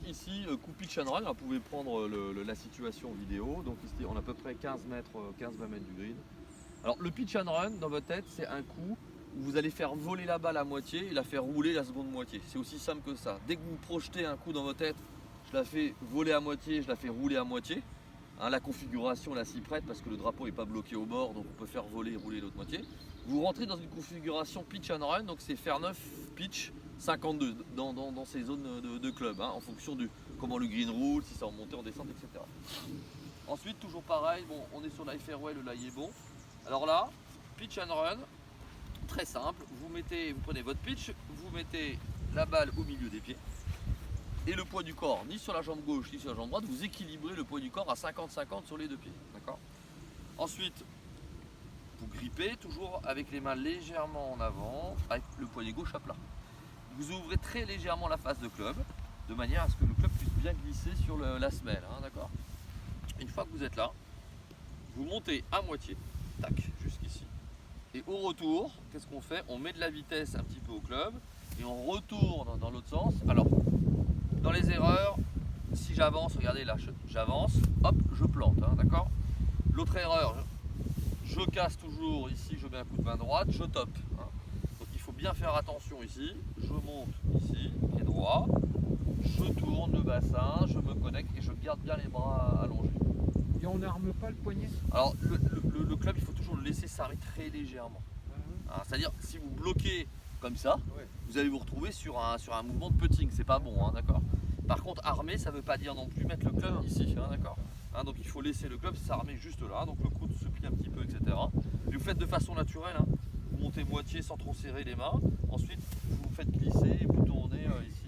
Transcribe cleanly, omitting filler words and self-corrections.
ici, coup pitch and run, vous pouvez prendre la situation vidéo. Donc ici, on a à peu près 15-20 mètres du green. Alors le pitch and run, dans votre tête, c'est un coup où vous allez faire voler la balle à moitié et la faire rouler la seconde moitié. C'est aussi simple que ça. Dès que vous projetez un coup dans votre tête, je la fais voler à moitié, je la fais rouler à moitié. Hein, la configuration là s'y prête parce que le drapeau n'est pas bloqué au bord, donc on peut faire voler et rouler l'autre moitié. Vous rentrez dans une configuration pitch and run, donc c'est faire 9 pitch 52 dans ces zones de club, hein, en fonction de comment le green roule, si c'est en montée, en descente, etc. Ensuite, toujours pareil, bon, on est sur l'ice fairway, le lie est bon. Alors là, pitch and run, très simple, vous prenez votre pitch, vous mettez la balle au milieu des pieds. Et le poids du corps, ni sur la jambe gauche ni sur la jambe droite, vous équilibrez le poids du corps à 50-50 sur les deux pieds. D'accord ? Ensuite, vous grippez toujours avec les mains légèrement en avant, avec le poignet gauche à plat. Vous ouvrez très légèrement la face de club, de manière à ce que le club puisse bien glisser sur la semelle. Hein, d'accord ? Une fois que vous êtes là, vous montez à moitié, tac, jusqu'ici. Et au retour, qu'est-ce qu'on fait ? On met de la vitesse un petit peu au club et on retourne dans l'autre sens. Alors, dans les erreurs, si j'avance, regardez là, j'avance, hop, je plante, hein, d'accord ? L'autre erreur, je casse toujours ici, je mets un coup de main droite, je top. Hein. Donc il faut bien faire attention ici, je monte ici, pied droit, je tourne le bassin, je me connecte et je garde bien les bras allongés. Et on n'arme pas le poignet? Alors le club, il faut toujours le laisser s'arrêter très légèrement. Hein, c'est-à-dire, si vous bloquez comme ça, Ouais. vous allez vous retrouver sur un mouvement de putting, c'est pas bon, hein, d'accord ? Par contre, armer, ça ne veut pas dire non plus mettre le club ici, hein, d'accord ? Hein, donc il faut laisser le club s'armer juste là, donc le coude se plie un petit peu, etc. Et vous faites de façon naturelle, hein. Vous montez moitié sans trop serrer les mains, ensuite vous faites glisser et vous tournez ici.